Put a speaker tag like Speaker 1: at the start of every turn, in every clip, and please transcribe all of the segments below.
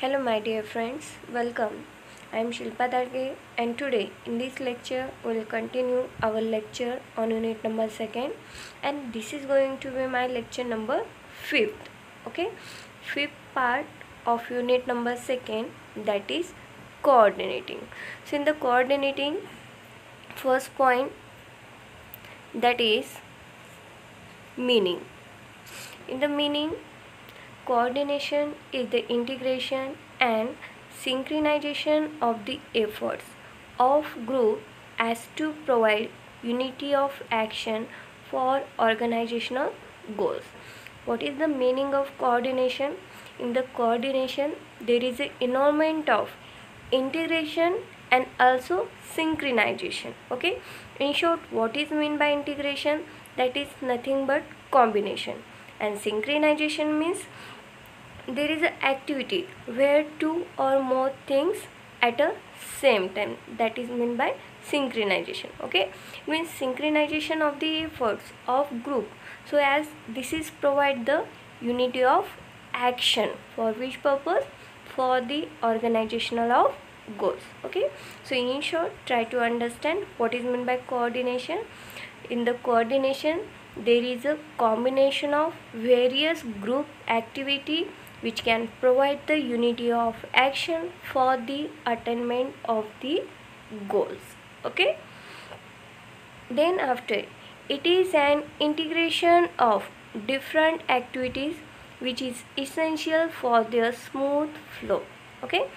Speaker 1: Hello my dear friends, welcome. I am Shilpa Darge and today in this lecture we will continue our lecture on unit number 2nd, and this is going to be my lecture number 5th. Okay, 5th part of unit number 2nd, that is coordinating. So in the coordinating, first point, that is meaning. In the meaning, coordination is the integration and synchronization of the efforts of group as to provide unity of action for organizational goals. What is the meaning of coordination? In the coordination, there is an element of integration and also synchronization. Okay, in short, what is meant by integration? That is nothing but combination, and synchronization means there is an activity where two or more things at a same time, that is meant by synchronization. Okay, it means synchronization of the efforts of group so as this is provide the unity of action for which purpose? For the organizational of goals. Okay, so in short, try to understand what is meant by coordination. In the coordination, there is a combination of various group activity which can provide the unity of action for the attainment of the goals. Okay, then after, it is an integration of different activities which is essential for their smooth flow. Okay,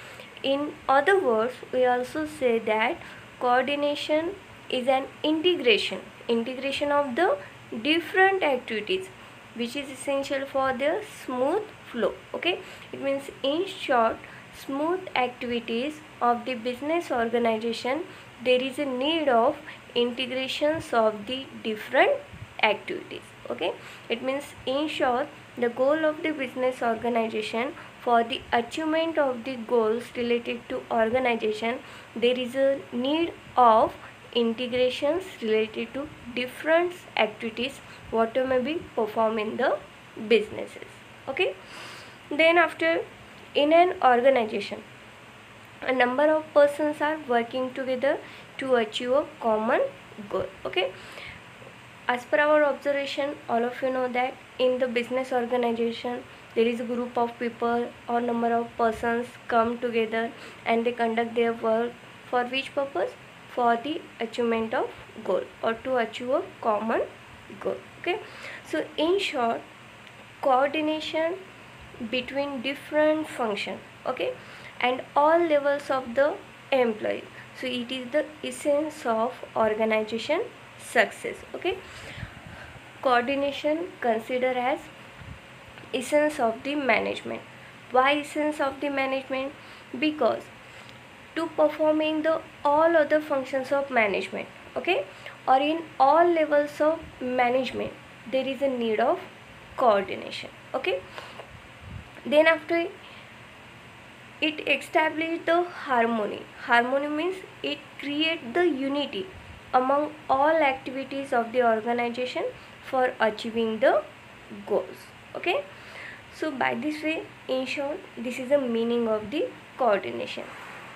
Speaker 1: in other words, we also say that coordination is an integration of the different activities which is essential for their smooth flow. Okay, it means in short, smooth activities of the business organization, there is a need of integrations of the different activities. Okay, it means in short, the goal of the business organization, for the achievement of the goals related to organization, there is a need of integrations related to different activities whatever may be performed in the businesses. Okay, then after, in an organization, a number of persons are working together to achieve a common goal. Okay, as per our observation, all of you know that in the business organization, there is a group of people or number of persons come together and they conduct their work for which purpose? For the achievement of goal or to achieve a common goal. Okay, so in short, coordination between different function, okay, and all levels of the employee, so it is the essence of organization success. Okay, coordination considered as essence of the management. Why essence of the management? Because to performing the all other functions of management, okay, or in all levels of management, there is a need of coordination. Okay, then after, it establishes the harmony means it creates the unity among all activities of the organization for achieving the goals. Okay, so by this way, in short, this is the meaning of the coordination.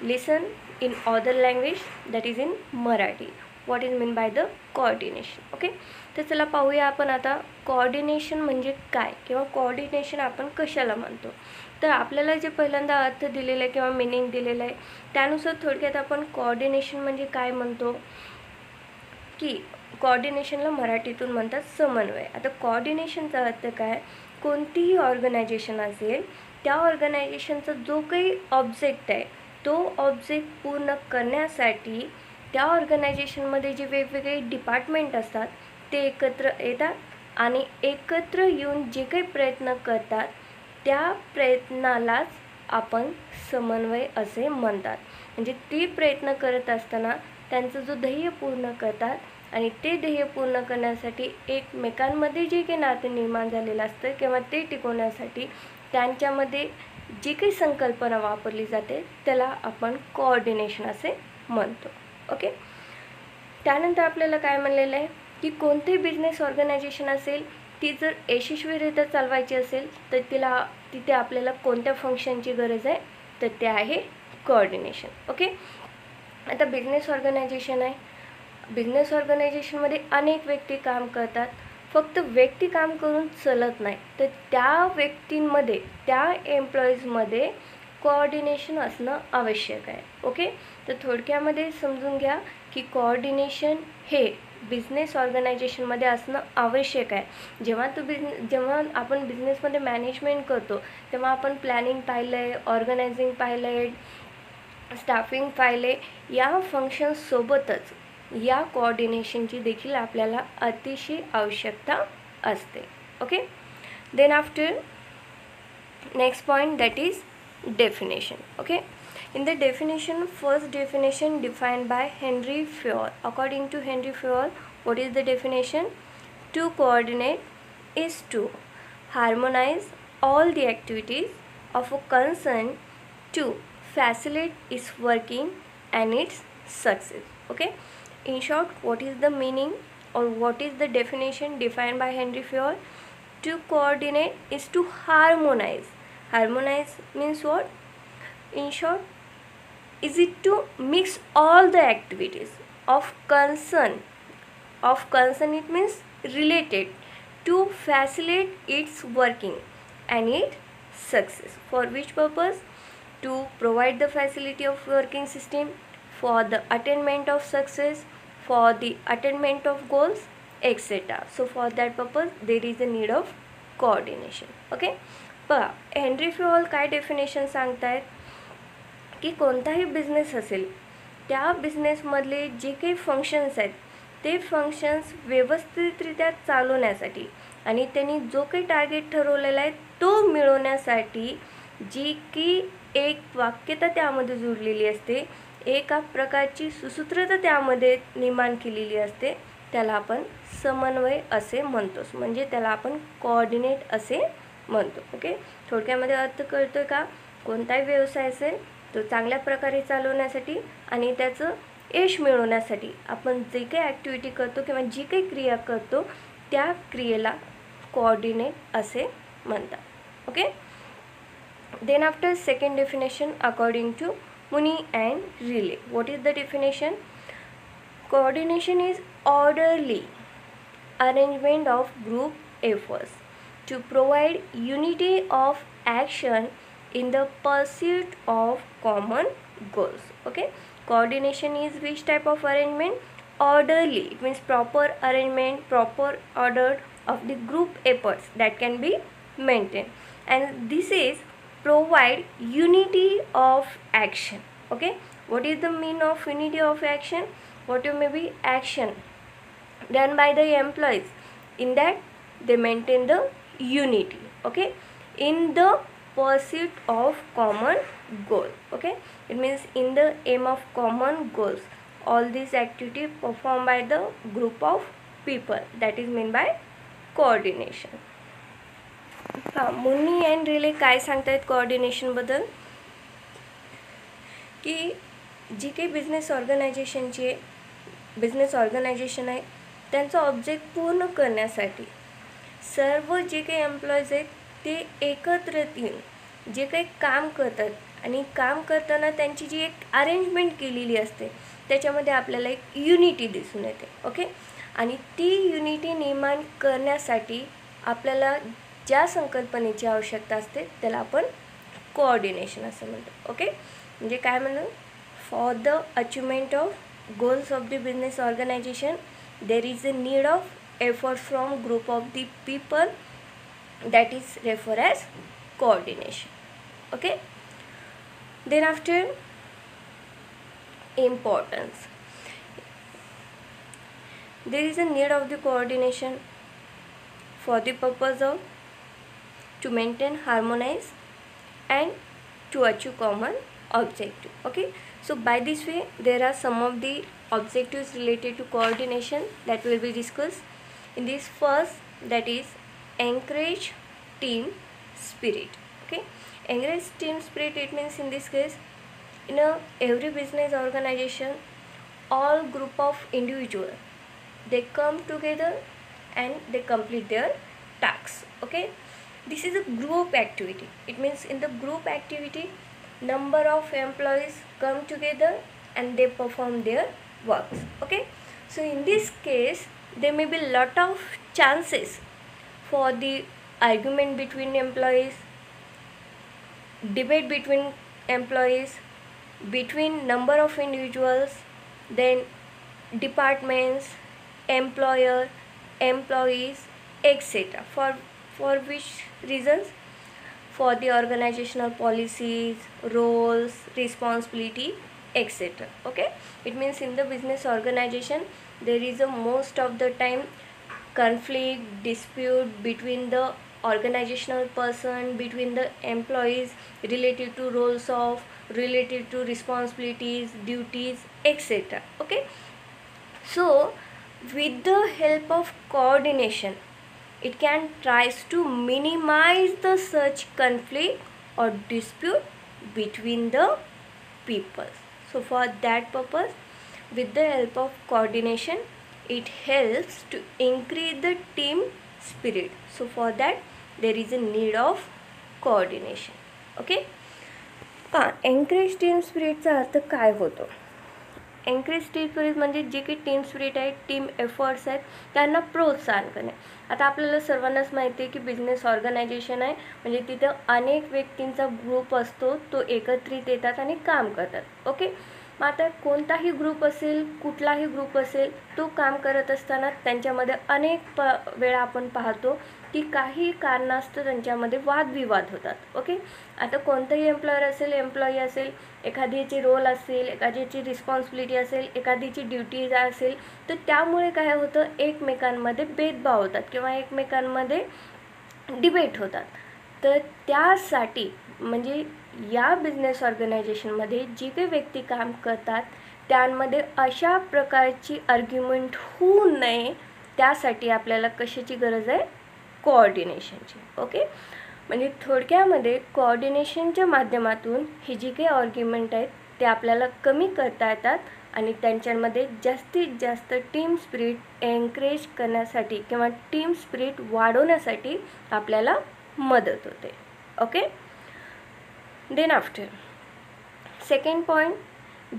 Speaker 1: Listen in other language, that is in Marathi, what is meant by the coordination. Okay, तर चला पाहूया आपण आता coordination म्हणजे काय किंवा coordination आपण कशाला म्हणतो. तर आपल्याला जे पहिल्यांदा अर्थ दिलेला आहे किंवा मीनिंग दिलेला आहे त्यानुसार थोडक्यात आपण कोऑर्डिनेशन म्हणजे काय म्हणतो की कोऑर्डिनेशनला मराठीतून म्हणतात समन्वय. आता कोऑर्डिनेशनचा अर्थ काय? कोणतीही ऑर्गनायझेशन असेल त्या ऑर्गनायझेशनचा जो काही ऑब्जेक्ट आहे तो ऑब्जेक्ट पूर्ण करण्यासाठी त्या ऑर्गनायझेशनमध्ये जे वेगवेगळे डिपार्टमेंट असतात ते एकत्र येतात आणि एकत्र येऊन जे काही प्रयत्न करतात त्या प्रयत्नालाच आपण समन्वय असे म्हणतात. म्हणजे ते प्रयत्न करत असताना त्यांचं जो ध्येय पूर्ण करतात आणि ते ध्येय पूर्ण करण्यासाठी एकमेकांमध्ये जे काही नातं निर्माण झालेलं असतं किंवा ते टिकवण्यासाठी त्यांच्यामध्ये जी काही संकल्पना वापरली जाते त्याला आपण कोऑर्डिनेशन असे म्हणतो. ओके, त्यानंतर आपल्याला काय म्हणलेलं आहे की कोणते बिझनेस ऑर्गनायझेशन असेल ती जर यशस्वीरित्या चालवायची असेल तर तिथे आपल्याला कोणत्या फंक्शनची गरज आहे? तर ते आहे कोऑर्डिनेशन. ओके. आता बिझनेस ऑर्गनायझेशन आहे. बिझनेस ऑर्गनायझेशनमध्ये अनेक व्यक्ती काम करतात. फक्त व्यक्ती काम करून चालत नाही, तर त्या व्यक्तींमध्ये, त्या एम्प्लॉईजमध्ये कोऑर्डिनेशन असणं आवश्यक आहे. ओके. तर थोडक्यामध्ये समजून घ्या की कोऑर्डिनेशन हे बिझनेस ऑर्गनायझेशनमध्ये असणं आवश्यक आहे. जेव्हा आपण बिझनेसमध्ये मॅनेजमेंट करतो तेव्हा आपण प्लॅनिंग पाहिलं आहे, ऑर्गनायझिंग पाहिलं आहे, स्टाफिंग पाहिले. या फंक्शन्ससोबतच या कोऑर्डिनेशनची देखील आपल्याला अतिशय आवश्यकता असते. Okay. Then after next point, that is definition. Okay. In the definition, first definition defined by Henry Fayol. According to Henry Fayol, what is the definition? To coordinate is to harmonize all the activities of a concern to facilitate its working and its success. Okay. In short, what is the meaning or what is the definition defined by Henry Fayol? To coordinate is to harmonize. Harmonize means what? In short, is it to mix all the activities of concern. Of concern, it means related, to facilitate its working and its success. For which purpose? To provide the facility of working system, for the attainment of success, for the attainment of goals, etc. So for that purpose there is a need of coordination. Okay. पहा, Henry Fayol काय definition सांगतायत की कोणताही business असेल त्या बिझनेसमधले जे काही functions आहेत ते फंक्शन्स व्यवस्थितरित्या चालवण्यासाठी आणि त्यांनी जो काही टार्गेट ठरवलेला आहे तो मिळवण्यासाठी जी की एक वाक्यता त्यामध्ये जुळलेली असते, एका प्रकारची सुसूत्रता त्यामध्ये निर्माण केलेली असते, त्याला आपण समन्वय असे म्हणतोस. म्हणजे त्याला आपण कोऑर्डिनेट असे म्हणतो. ओके. थोडक्यामध्ये अर्थ कळतोय का? कोणताही व्यवसाय असेल तो चांगल्या प्रकारे चालवण्यासाठी आणि त्याचं यश मिळवण्यासाठी आपण जे काही ॲक्टिव्हिटी करतो किंवा जी काही क्रिया करतो त्या क्रियेला कोऑर्डिनेट असे म्हणतात. Okay. Then after second definition according to Mooney and Riley. What is the definition? Coordination is orderly arrangement of group efforts to provide unity of action in the pursuit of common goals. Okay. Coordination is which type of arrangement? Orderly. It means proper arrangement, proper order of the group efforts that can be maintained. And this is provide unity of action. Okay. What is the mean of unity of action? What may be action done by the employees, in that they maintain the unity. Okay. In the pursuit of common goal. Okay. It means in the aim of common goals, all these activity performed by the group of people, that is meant by coordination. Muni and relay काय सांगतायत कोऑर्डिनेशनबद्दल की जी काही business organisation आहे त्यांचा object पूर्ण करण्यासाठी सर्व जे काही employees आहेत ते एकत्र येऊन जे काही काम करतात आणि काम करताना त्यांची जी एक अरेंजमेंट केलेली असते त्याच्यामध्ये आपल्याला एक युनिटी दिसून येते. ओके. आणि ती युनिटी निर्माण करण्यासाठी आपल्याला ज्या संकल्पनेची आवश्यकता असते त्याला आपण कोऑर्डिनेशन असं म्हणतो. ओके. म्हणजे काय म्हणतो? For the achievement of goals of the business organisation there is a need of effort from group of the people, that is refer as coordination. Okay. Then after importance, there is a need of the coordination for the purpose of to maintain harmonize and to achieve common objective. Okay. So by this way there are some of the objectives related to coordination that will be discussed in this. First, that is encourage team spirit. Okay. Encourage team spirit, it means in this case in every business organization all group of individual they come together and they complete their tasks. Okay. This is a group activity. It means in the group activity number of employees come together and they perform their works. Okay, so in this case there may be lot of chances for the argument between employees, debate between employees, between number of individuals, then departments, employer, employees, etc. For which reasons? For the organizational policies, roles, responsibility, etc. Okay, it means in the business organization there is a most of the time conflict, dispute between the organizational person, between the employees, related to roles of, related to responsibilities, duties, etc. Okay, so with the help of coordination it can tries to minimize the such conflict or dispute between the people. So for that purpose, with the help of coordination it helps to increase the team spirit. So for that there is a need of coordination. Okay, encourage team स्पिरिटचा अर्थ काय होतो? Encourage team spirit म्हणजे जे काही team spirit आहे, team efforts आहेत त्यांना प्रोत्साहन करणे. आता आपल्याला सर्वांनाच माहिती आहे की बिझनेस ऑर्गनायझेशन आहे म्हणजे तिथं अनेक व्यक्तींचा ग्रुप असतो, तो एकत्रित येतात आणि काम करतात. ओके, मग आता कोणताही ग्रुप असेल, कुठलाही ग्रुप असेल, तो काम करत असताना त्यांच्यामध्ये अनेक वेळा आपण पाहतो की काही कारणास्तव त्यांच्यामध्ये वादविवाद होतात. ओके, आता कोणतंही एम्प्लॉई असेल, एखाद्याची रोल असेल, एखाद्याची रिस्पॉन्सिबिलिटी असेल, एखाद्याची ड्युटीज असेल, तर त्यामुळे काय होतं, एकमेकांमध्ये भेदभाव होतात किंवा एकमेकांमध्ये डिबेट होतात. तर त्यासाठी म्हणजे या बिझनेस ऑर्गनायझेशनमध्ये जी काही व्यक्ती काम करतात त्यांमध्ये अशा प्रकारची आर्ग्युमेंट होऊ नये, त्यासाठी आपल्याला कशाची गरज आहे? कोऑर्डिनेशनची. ओके, म्हणजे थोडक्यामध्ये कोऑर्डिनेशनच्या माध्यमातून ही जी काही आर्ग्युमेंट आहेत ते आपल्याला कमी करता येतात आणि त्यांच्यामध्ये जास्तीत जास्त टीम स्पिरिट एनकरेज करण्यासाठी किंवा टीम स्पिरिट वाढवण्यासाठी आपल्याला मदत होते. Okay, then after second point,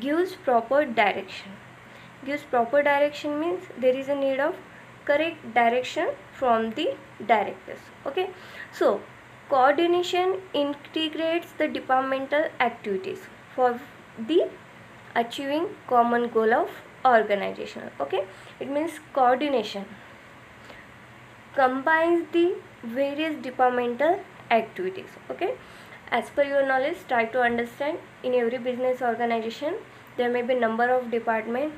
Speaker 1: gives proper direction. Gives proper direction means there is a need of correct direction from the directors. Okay, so coordination integrates the departmental activities for the achieving common goal of organization. Okay, it means coordination combines the various departmental activities. Okay, as per your knowledge, try to understand in every business organization there may be number of department,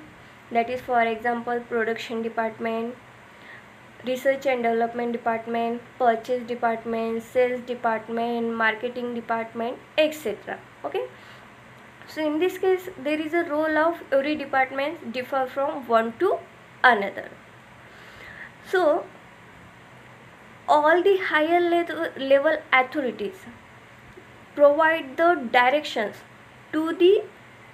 Speaker 1: that is for example production department, research and development department, purchase department, sales department, marketing department, etc. Okay, so in this case there is a role of every department differ from one to another. So all the higher level authorities provide the directions to the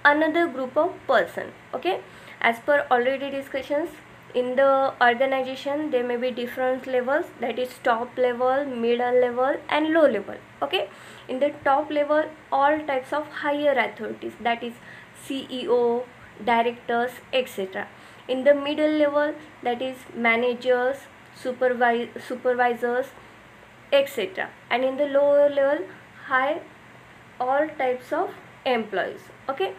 Speaker 1: another group of person. Okay, as per already discussions, in the organization there may be different levels, that is top level, middle level and low level. Okay, in the top level all types of higher authorities, that is CEO, directors, etc. In the middle level that is managers, supervisors, etc. and in the lower level high all types of employees. Okay,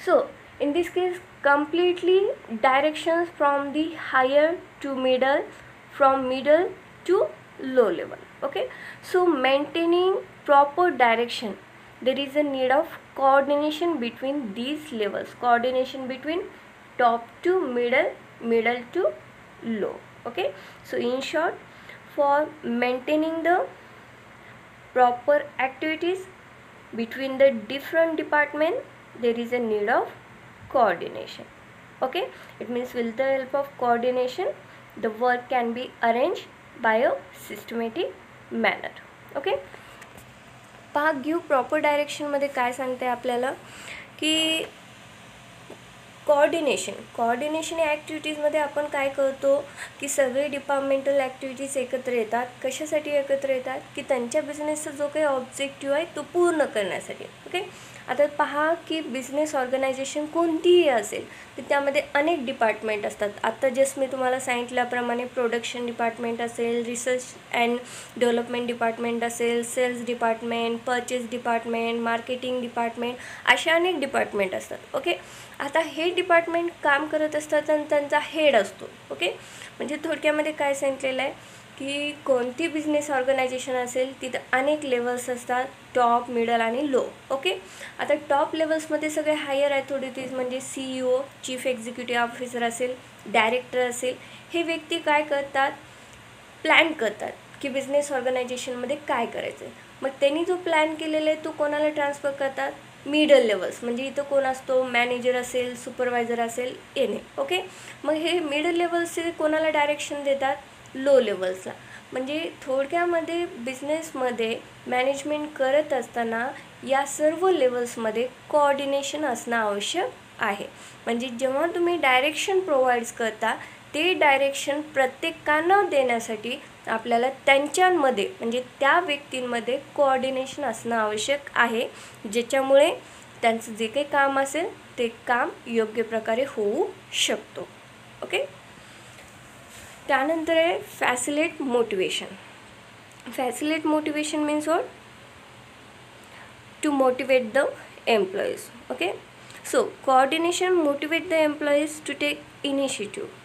Speaker 1: so in this case completely directions from the higher to middle, from middle to low level. Okay, so maintaining proper direction there is a need of coordination between these levels, coordination between top to middle, middle to low. Okay, so in short, for maintaining the proper activities between the different department there is a need of coordination. Okay, it means with the help of coordination the work can be arranged by a systematic manner. Okay, पहा give proper direction मध्ये काय सांगते आपल्याला की coordination या ॲक्टिव्हिटीजमध्ये आपण काय करतो की सगळे डिपार्टमेंटल ॲक्टिव्हिटीज एकत्र येतात. कशासाठी एकत्र येतात की त्यांच्या बिझनेसचा जो काही ऑब्जेक्टिव्ह आहे तो पूर्ण करण्यासाठी. ओके, आता पहा की बिझनेस ऑर्गनायझेशन कोणतीही असेल तर त्यामध्ये अनेक डिपार्टमेंट असतात. आता जस्ट मी तुम्हाला सांगितल्याप्रमाणे प्रोडक्शन डिपार्टमेंट असेल, रिसर्च अँड डेव्हलपमेंट डिपार्टमेंट असेल, sales department, purchase department, marketing department, अशा अनेक डिपार्टमेंट असतात. ओके, आता हे डिपार्टमेंट काम करत असतात आणि त्यांचा हेड असतो. ओके, म्हणजे थोडक्यामध्ये काय सांगितलेलं आहे की कोणती बिझनेस ऑर्गनायझेशन असेल तिथं अनेक लेवल्स असतात, टॉप, मिडल आणि लो. ओके, आता टॉप लेवल्समध्ये सगळे हायर अथॉरिटीज म्हणजे CEO, चीफ एक्झिक्युटिव्ह ऑफिसर असेल, डायरेक्टर असेल, हे व्यक्ती काय करतात, प्लॅन करतात की बिझनेस ऑर्गनायझेशनमध्ये काय करायचं आहे. मग त्यांनी जो प्लॅन केलेला आहे तो कोणाला ट्रान्सफर करतात, मिडल लेवल्स, म्हणजे इथं कोण असतो, मॅनेजर असेल, सुपरवायझर असेल, येणे. ओके, मग हे मिडल लेवल्सचे कोणाला डायरेक्शन देतात, लो लेवल्सला. म्हणजे थोडक्यामध्ये बिझनेसमध्ये मॅनेजमेंट करत असताना या सर्व लेवल्समध्ये कोऑर्डिनेशन असणं आवश्यक आहे. म्हणजे जेव्हा तुम्ही डायरेक्शन प्रोव्हाइड्स करता ते डायरेक्शन प्रत्येकांना देण्यासाठी आपल्याला त्यांच्यामध्ये म्हणजे त्या व्यक्तींमध्ये कोऑर्डिनेशन असणं आवश्यक आहे, ज्याच्यामुळे त्यांचं जे काही काम असेल ते काम योग्य प्रकारे होऊ शकतो. ओके, त्यानंतर आहे facilitate motivation. Facilitate motivation means what, to motivate the employees. Okay, so coordination motivate the employees to take initiative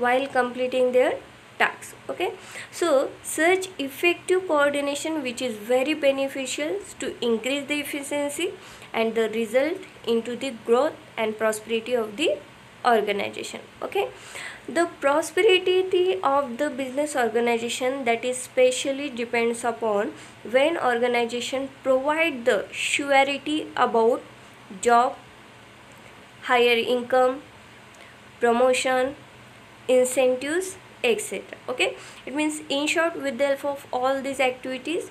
Speaker 1: while completing their tasks. Okay, so such effective coordination which is very beneficial to increase the efficiency and the result into the growth and prosperity of the organization. Okay, the prosperity of the business organization that is specially depends upon when organization provide the surety about job, higher income, promotion, incentives, etc. Okay, it means in short, with the help of all these activities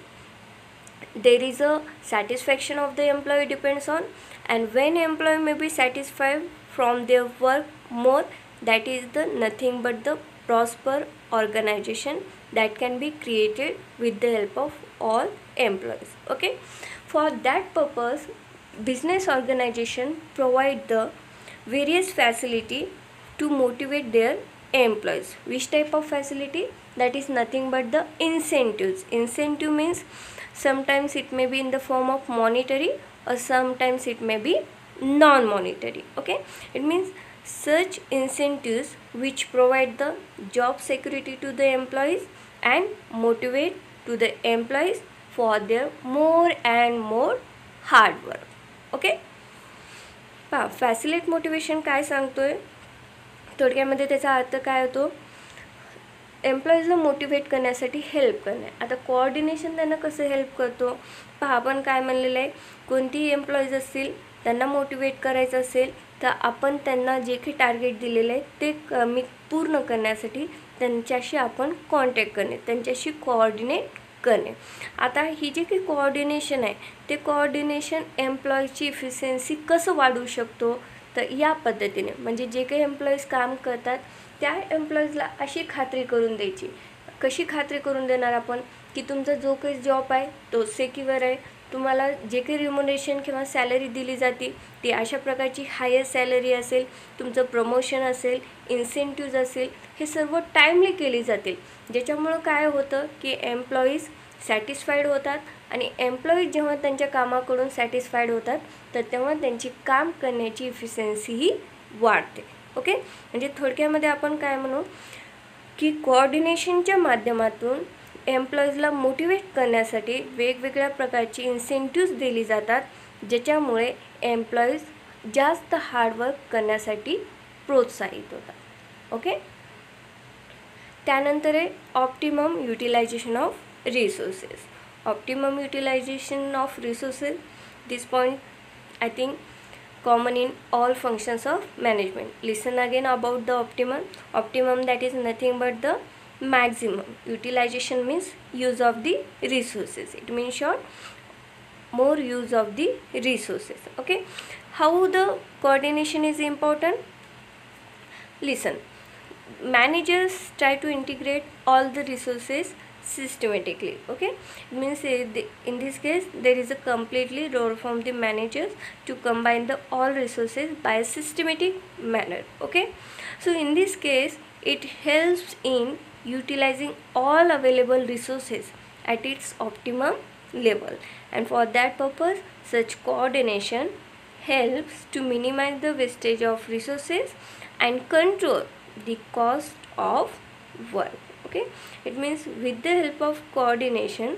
Speaker 1: there is a satisfaction of the employee depends on, and when employee may be satisfied from their work more, that is the nothing but the prosper organization that can be created with the help of all employees. Okay, for that purpose business organization provide the various facility to motivate their employees. Which type of facility? That is nothing but the incentives. Incentive means sometimes it may be in the form of monetary or sometimes it may be non-monetary. Okay, it means such incentives which provide the job security to the employees and motivate to the employees for their more and more hard work. Okay, facilitate motivation काय सांगतोय, थोडक्यामध्ये त्याचा अर्थ काय होतो, एम्प्लॉईजला motivate करण्यासाठी help करणे. आता coordination त्यांना कसं हेल्प करतो पहा, आपण काय म्हणलेलं आहे, कोणतीही एम्प्लॉईज असतील त्यांना मोटिवेट करायचं असेल तर आपण त्यांना जे काही टार्गेट दिलेलं आहे ते पूर्ण करण्यासाठी त्यांच्याशी आपण कॉन्टॅक्ट करणे, त्यांच्याशी कोऑर्डिनेट करणे. आता ही जे काही कोऑर्डिनेशन आहे ते कोऑर्डिनेशन एम्प्लॉईची इफिशियन्सी कसं वाढवू शकतो, तर या पद्धतीने म्हणजे जे काही एम्प्लॉईज काम करतात त्या एम्प्लॉईजला अशी खात्री करून द्यायची. कशी खात्री करून देणार आपण की तुमचा जो काही जॉब आहे तो सिक्युअर आहे, तुम्हाला जे काही रिम्युनरेशन किंवा सॅलरी दिली जाते ती अशा प्रकारची हायर सॅलरी असेल, तुमचं प्रमोशन असेल, इन्सेंटिव्ज असेल, हे सर्व टाईमली केली जातील, ज्याच्यामुळं काय होतं की एम्प्लॉईज सॅटिस्फाईड होतात आणि एम्प्लॉईज जेव्हा त्यांच्या कामाकडून सॅटिस्फाईड होतात तर तेव्हा त्यांची काम करण्याची इफिशियन्सीही वाढते. ओके, म्हणजे थोडक्यामध्ये आपण काय म्हणू की कोऑर्डिनेशनच्या माध्यमातून एम्प्लॉईजला मोटिवेट करण्यासाठी वेगवेगळ्या प्रकारची इन्सेंटिव्ज दिली जातात, ज्याच्यामुळे एम्प्लॉईज जास्त हार्डवर्क करण्यासाठी प्रोत्साहित होतात. ओके, त्यानंतर आहे optimum utilisation of resources. Optimum utilization of resources, this point I think common in all functions of management. Listen again about the optimum that is nothing but the maximum. Utilization means use of the resources, it means short more use of the resources. Okay, how the coordination is important? Listen, managers try to integrate all the resources systematically. Okay, it means in this case there is a completely role from the managers to combine the all resources by a systematic manner. Okay, so in this case it helps in utilizing all available resources at its optimum level, and for that purpose such coordination helps to minimize the wastage of resources and control the cost of work. Okay, it means with the help of coordination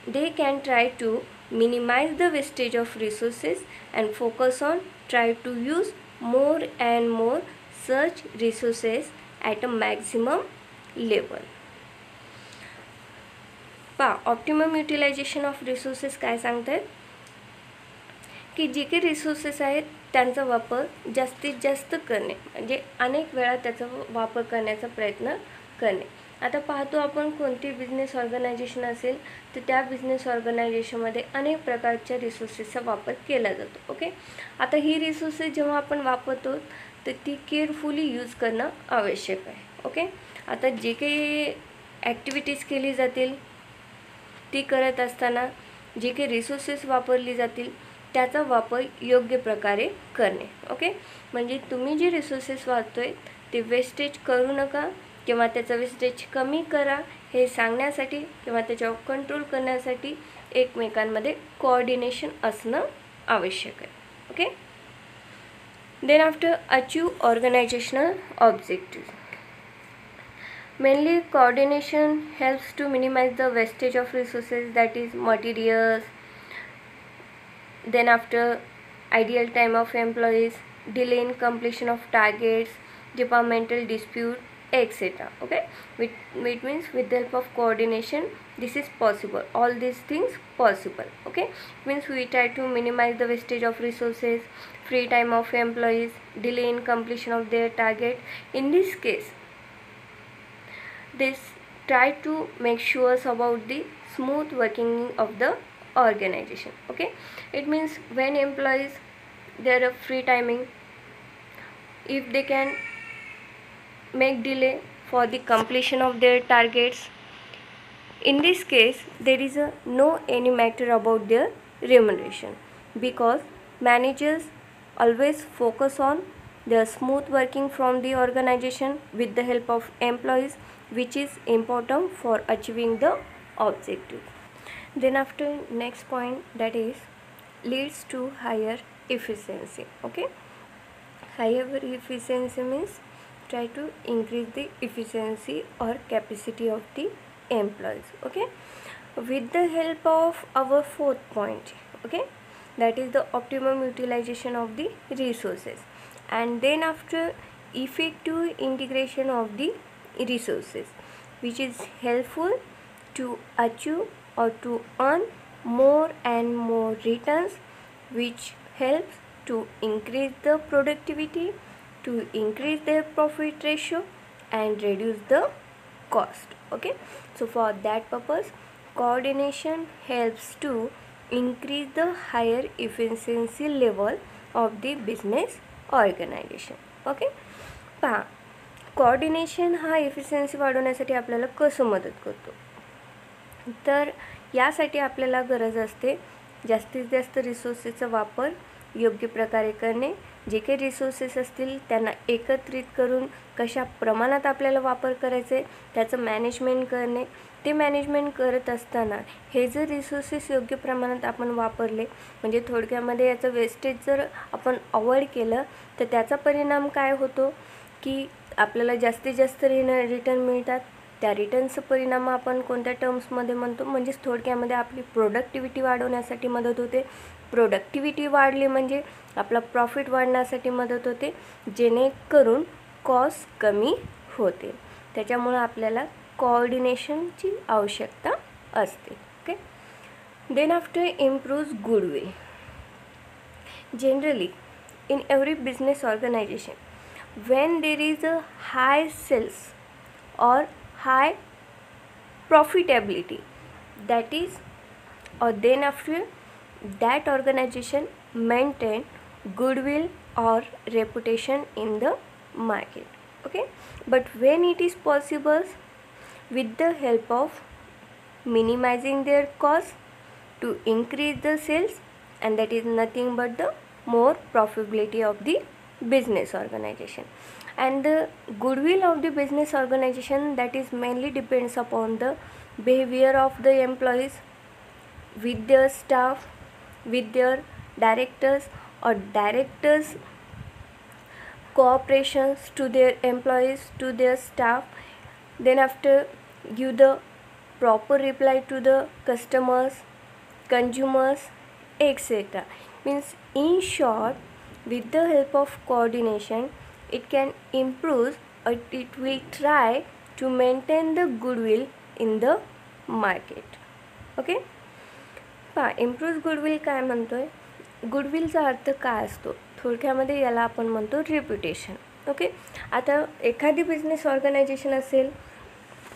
Speaker 1: they can try to minimize the wastage of resources and focus on try to use more and more such resources at a maximum level. Optimum utilisation of resources काय सांगतात की जे काही resources आहेत त्यांचा वापर जास्तीत जास्त करणे, म्हणजे अनेक वेळा त्याचा वापर करण्याचा प्रयत्न करणे. आता पाहतो आपण कोणती बिझनेस ऑर्गनायझेशन असेल तर त्या बिझनेस ऑर्गनायझेशनमध्ये अनेक प्रकारच्या रिसोर्सेसचा वापर केला जातो. ओके, आता ही रिसोर्सेस जेव्हा आपण वापरतो तर ती केअरफुली यूज करणं आवश्यक आहे. ओके, आता जे काही ॲक्टिव्हिटीज केली जातील ती करत असताना जे काही रिसोर्सेस वापरली जातील त्याचा वापर योग्य प्रकारे करणे. ओके, म्हणजे तुम्ही जे रिसोर्सेस वापरतोय ते वेस्टेज करू नका किंवा त्याचं वेस्टेज कमी करा हे सांगण्यासाठी किंवा त्याच्यावर कंट्रोल करण्यासाठी एकमेकांमध्ये कोऑर्डिनेशन असणं आवश्यक आहे. Okay, then after achieve organisational objective. Mainly coordination helps to minimize the wastage of resources, that is materials, then after ideal time of employees, delay in completion of targets, departmental dispute, etc. Okay, it means with the help of coordination this is possible, all these things possible. Okay, it means we try to minimize the wastage of resources, free time of employees, delay in completion of their target. In this case this try to make sure about the smooth working of the organization. Okay, it means when employees their free timing, if they can make delay for the completion of their targets, in this case there is no any matter about their remuneration, because managers always focus on the smooth working from the organization with the help of employees, which is important for achieving the objective. Then after next point, that is leads to higher efficiency. Okay, higher efficiency means try to increase the efficiency or capacity of the employees. Okay, with the help of our fourth point. Okay, that is the optimum utilization of the resources, and then after effective integration of the resources, which is helpful to achieve or to earn more and more returns, which helps to increase the productivity, to increase the profit ratio and reduce the cost. Okay, so for that purpose coordination helps to increase the higher efficiency level of the business organization. Okay, पहा coordination हा efficiency वाढवण्यासाठी आपल्याला कसं मदत करतो, तर यासाठी आपल्याला गरज असते जास्तीत जास्त रिसोर्सेसचा वापर योग्य प्रकारे करणे. जे काही रिसोर्सेस असतील त्यांना एकत्रित करून कशा प्रमाणात आपल्याला वापर करायचे त्याचं मॅनेजमेंट करणे. ते मॅनेजमेंट करत असताना हे जर रिसोर्सेस योग्य प्रमाणात आपण वापरले, म्हणजे थोडक्यामध्ये याचं वेस्टेज जर आपण अवॉइड केलं तर त्याचा परिणाम काय होतो की आपल्याला जास्तीत जास्त रिटर्न मिळतात. त्या रिटर्नचा परिणाम आपण कोणत्या टर्म्समध्ये म्हणतो, म्हणजेच थोडक्यामध्ये आपली प्रोडक्टिव्हिटी वाढवण्यासाठी मदत होते. प्रोडक्टिव्हिटी वाढली म्हणजे आपला प्रॉफिट वाढण्यासाठी मदत होते, जेणेकरून कॉस्ट कमी होते. त्याच्यामुळे आपल्याला कोऑर्डिनेशनची आवश्यकता असते. Okay, then after improves goodwill. Generally in every business organisation when there is a high sales or high profitability, that is or then after that organization maintain goodwill or reputation in the market. Okay, but when it is possible with the help of minimizing their cost to increase the sales, and that is nothing but the more profitability of the business organization. And the goodwill of the business organization, that is mainly depends upon the behavior of the employees with their staff, with their directors, or directors cooperations to their employees, to their staff. Then after, give the proper reply to the customers, consumers, etc. Means in short, with the help of coordination, it can improve, or it will try to maintain the goodwill in the market. Okay, पहा improve goodwill काय म्हणतोय. गुडविलचा अर्थ काय असतो थोडक्यामध्ये, याला आपण म्हणतो reputation. Okay, आता एखादी बिझनेस ऑर्गनायझेशन असेल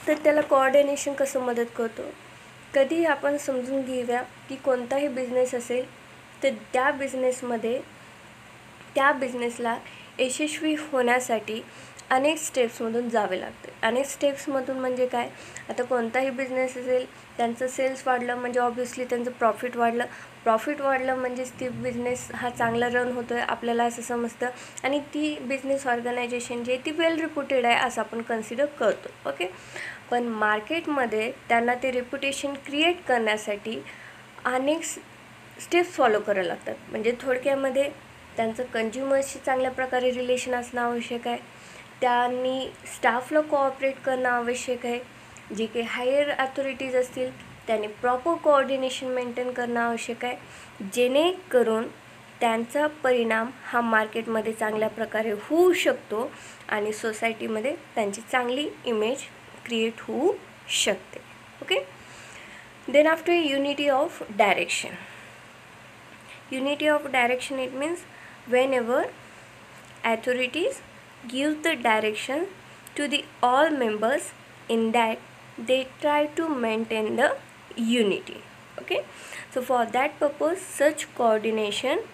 Speaker 1: तर त्याला कोऑर्डिनेशन कसं मदत करतो. कधी आपण समजून घेऊया की कोणताही बिझनेस असेल तर त्या बिझनेसमध्ये त्या बिझनेसला यशस्वी होण्यासाठी अनेक स्टेप्समधून जावे लागते. अनेक स्टेप्समधून म्हणजे काय, आता कोणताही बिझनेस असेल त्यांचं सेल्स वाढलं म्हणजे ऑब्व्हियसली त्यांचं प्रॉफिट वाढलं. प्रॉफिट वाढलं म्हणजेच ती बिझनेस हा चांगला रन होतो आहे आपल्याला असं समजतं, आणि ती बिझनेस ऑर्गनायझेशन जी आहे ती वेल रिप्युटेड आहे असं आपण कन्सिडर करतो. ओके, पण मार्केटमध्ये त्यांना ते रेप्युटेशन क्रिएट करण्यासाठी अनेक स्टेप्स फॉलो करायला लागतात. म्हणजे थोडक्यामध्ये त्यांचं कंझ्युमर्सशी चांगल्या प्रकारे रिलेशन असणं आवश्यक आहे. त्यांनी स्टाफला कोऑपरेट करणं आवश्यक आहे. जे काही हायर अथॉरिटीज असतील त्यांनी प्रॉपर कोऑर्डिनेशन मेंटेन करणं आवश्यक आहे, जेणेकरून त्यांचा परिणाम हा मार्केटमध्ये चांगल्या प्रकारे होऊ शकतो आणि सोसायटीमध्ये त्यांची चांगली इमेज क्रिएट होऊ शकते. Okay, then after unity of direction. Unity of direction, it means whenever authorities give the direction to the all members, in that they try to maintain the unity. Okay, so for that purpose such coordination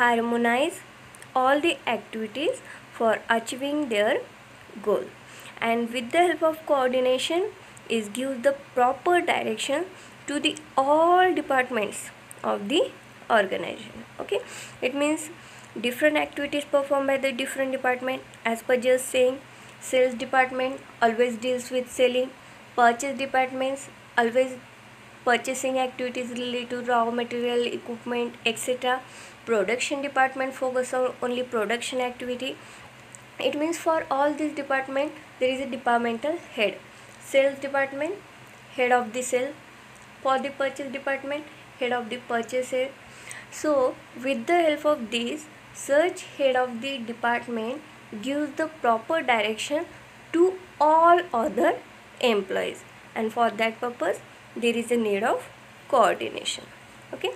Speaker 1: harmonize all the activities for achieving their goal, and with the help of coordination is give the proper direction to the all departments of the organization. Okay, it means different activities performed by the different department. As per just saying, sales department always deals with selling, purchase departments always purchasing activities related to raw material, equipment, etc. Production department focus on only production activity. It means for all these department there is a departmental head. Sales department, head of the sale. For the purchase department, head of the purchase head. So with the help of these, such head of the department gives the proper direction to all other employees, and for that purpose there is a need of coordination. Okay,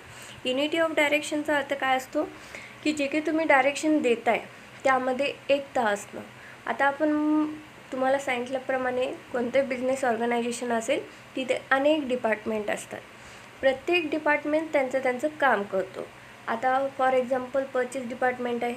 Speaker 1: unity of डायरेक्शनचा अर्थ काय असतो की जे काही तुम्ही direction देताय त्यामध्ये एकता असणं. आता आपण तुम्हाला सांगितल्याप्रमाणे कोणते बिझनेस ऑर्गनायझेशन असेल तिथे अनेक डिपार्टमेंट असतात. प्रत्येक डिपार्टमेंट त्यांचं काम करतो. आता फॉर एक्झाम्पल पर्चेस डिपार्टमेंट आहे,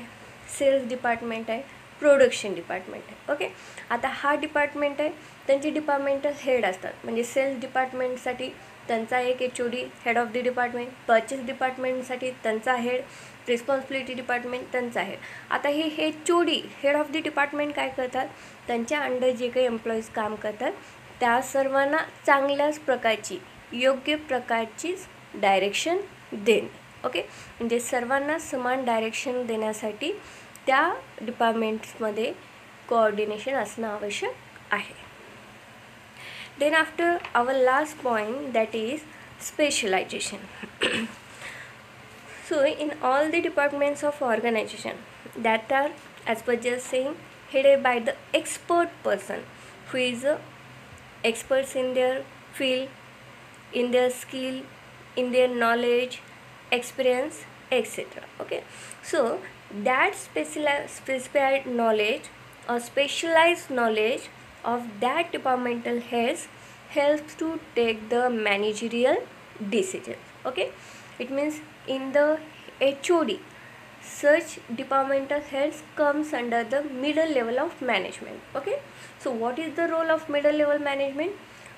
Speaker 1: सेल्स डिपार्टमेंट आहे, प्रोडक्शन डिपार्टमेंट आहे. ओके, आता हा डिपार्टमेंट आहे त्यांचे डिपार्टमेंटल हेड असतात. म्हणजे सेल्स डिपार्टमेंटसाठी त्यांचा एक HOD head of the department, purchase डिपार्टमेंटसाठी त्यांचा हेड, रिस्पॉन्सिबिलिटी डिपार्टमेंट त्यांचा हेड. आता हे HOD head of the department काय करतात, त्यांच्या अंडर जे काही एम्प्लॉईज काम करतात त्या सर्वांना चांगल्याच प्रकारची योग्य प्रकारचीच डायरेक्शन देणे. ओके, म्हणजे सर्वांना समान डायरेक्शन देण्यासाठी त्या डिपार्टमेंट्समध्ये कोऑर्डिनेशन असणं आवश्यक आहे. Then after our last point, that is specialisation. So in all the departments of organisation that are as per just saying headed by the expert person who is experts in their field, in their skill, in their knowledge, experience, etc. Okay, so that specified knowledge or specialized knowledge of that departmental heads helps to take the managerial decisions. Okay, it means in the HOD, such departmental heads comes under the middle level of management. Okay, so what is the role of middle level management?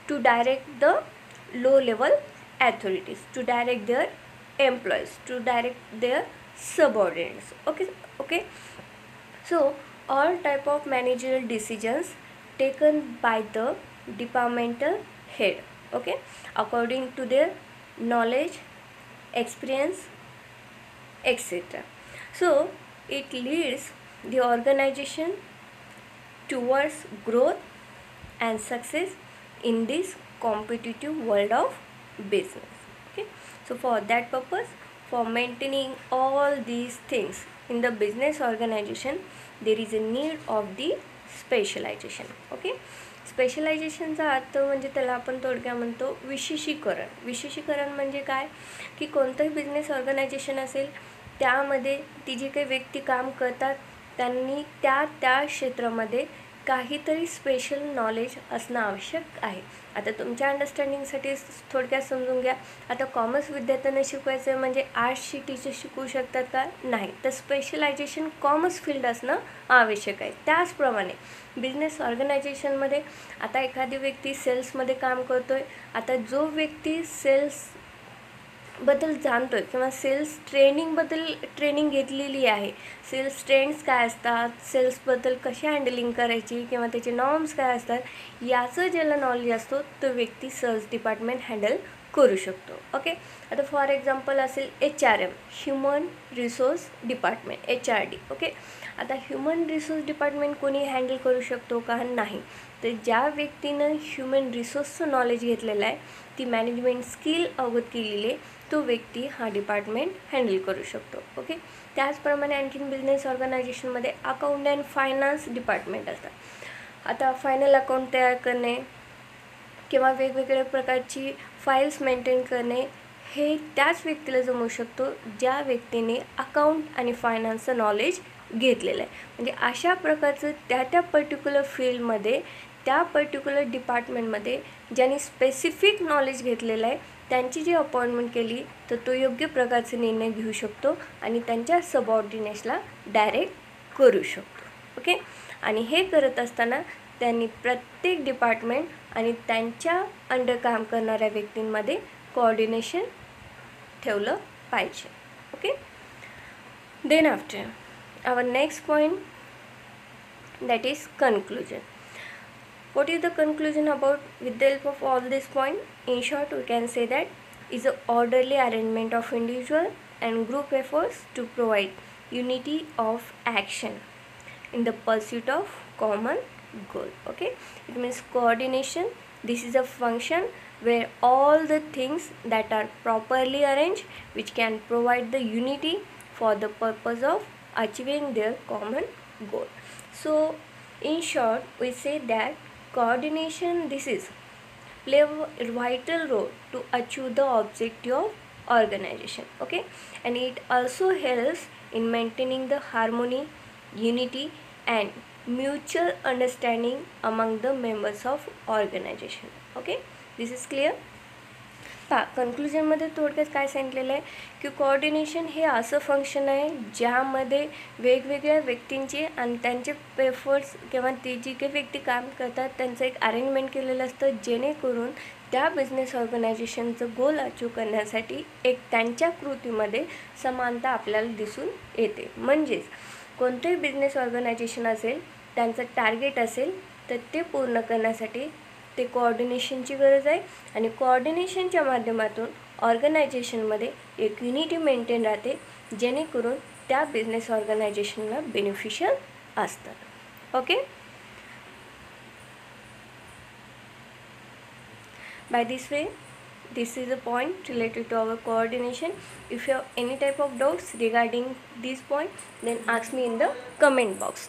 Speaker 1: To direct the low level authorities, to direct their employees, to direct their subordinates. Okay, so all type of managerial decisions taken by the departmental head, okay, according to their knowledge, experience, etc. So it leads the organization towards growth and success in this competitive world of business. Okay, so for that purpose, for maintaining all these things in the business organization, there is a need of the specialization. Okay, स्पेशलायझेशनचा अर्थ म्हणजे त्याला आपण थोडक्यात म्हणतो विशेषीकरण. विशेषीकरण म्हणजे काय की कोणतंही बिझनेस ऑर्गनायझेशन असेल त्यामध्ये ती जी काही व्यक्ती काम करतात त्यांनी त्या क्षेत्रामध्ये काहीतरी स्पेशल नॉलेज असणं आवश्यक आहे. आता तुमच्या अंडरस्टँडिंगसाठी थोडक्यात समजून घ्या. आता कॉमर्स विद्यार्थ्यांना शिकवायचं आहे म्हणजे आर्ट्सची टीचर शिकवू शकतात का? नाही. तर स्पेशलायझेशन कॉमर्स फील्ड असणं आवश्यक आहे. त्याचप्रमाणे बिझनेस ऑर्गनायझेशनमध्ये आता एखादी व्यक्ती सेल्समध्ये काम करतो आहे. आता जो व्यक्ती सेल्सबद्दल जाणतो आहे किंवा सेल्स ट्रेनिंग घेतलेली आहे, सेल्स ट्रेंड्स काय असतात, सेल्सबद्दल कशी हँडलिंग करायची किंवा त्याचे नॉर्म्स काय असतात, याचं ज्याला नॉलेज असतो तो व्यक्ती सेल्स डिपार्टमेंट हँडल करू शकतो. ओके, आता फॉर एक्झाम्पल असेल HRM, human resource department, HRD. Okay, आता ह्युमन रिसोर्स डिपार्टमेंट कोणी हँडल करू शकतो का? नाही. तर ज्या व्यक्तीनं ह्युमन रिसोर्सचं नॉलेज घेतलेलं आहे, ती मॅनेजमेंट स्किल अवगत केलेली आहे, तो व्यक्ती हा डिपार्टमेंट हँडल करू शकतो. ओके, त्याचप्रमाणे आणखीन बिझनेस ऑर्गनायझेशनमध्ये अकाउंट अँड फायनान्स डिपार्टमेंट असतात. आता फायनल अकाउंट तयार करणे किंवा वेगवेगळ्या प्रकारची फाईल्स मेंटेन करणे हे त्याच व्यक्तीला जमू शकतो ज्या व्यक्तीने अकाउंट आणि फायनान्सचं नॉलेज घेतलेलं आहे. म्हणजे अशा प्रकारचं त्या पर्टिक्युलर फील्डमध्ये, त्या पर्टिक्युलर डिपार्टमेंटमध्ये ज्यांनी स्पेसिफिक नॉलेज घेतलेलं आहे त्यांची जी अपॉइंटमेंट केली तर तो योग्य प्रकारचे निर्णय घेऊ शकतो आणि त्यांच्या सबऑर्डिनेट्सला डायरेक्ट करू शकतो. ओके, आणि हे करत असताना त्यांनी प्रत्येक डिपार्टमेंट आणि त्यांच्या अंडर काम करणाऱ्या व्यक्तींमध्ये कोऑर्डिनेशन ठेवलं पाहिजे. Okay, then after our next point, that is conclusion. What is the conclusion about with the help of all this point? In short, we can say that is an orderly arrangement of individual and group efforts to provide unity of action in the pursuit of common goal. Okay, it means coordination. This is a function where all the things that are properly arranged which can provide the unity for the purpose of achieving their common goal. So in short, we say that coordination, this is play a vital role to achieve the objective of organization. Okay, and it also helps in maintaining the harmony, unity and mutual understanding among the members of organization. Okay, this is clear. कन्क्लुजनमध्ये थोडक्यात काय सांगितलेलं आहे की coordination हे असं function आहे ज्यामध्ये वेगवेगळ्या व्यक्तींचे आणि त्यांचे एफर्ट्स किंवा ती जी काही व्यक्ती काम करतात त्यांचं एक अरेंजमेंट केलेलं असतं जेणेकरून त्या बिझनेस ऑर्गनायझेशनचं गोल अचीव करण्यासाठी एक त्यांच्या कृतीमध्ये समानता आपल्याला दिसून येते. म्हणजेच कोणतेही बिझनेस ऑर्गनायझेशन असेल त्यांचं टार्गेट असेल तर ते पूर्ण करण्यासाठी ते कोऑर्डिनेशनची गरज आहे आणि कोऑर्डिनेशनच्या माध्यमातून ऑर्गनायझेशनमध्ये एक युनिटी मेंटेन राहते जेणेकरून त्या बिझनेस ऑर्गनायझेशनला बेनिफिशियल असतात. Okay, by this way, this is a point related to our coordination. If you have any type of doubts regarding this point, then ask me in the comment box.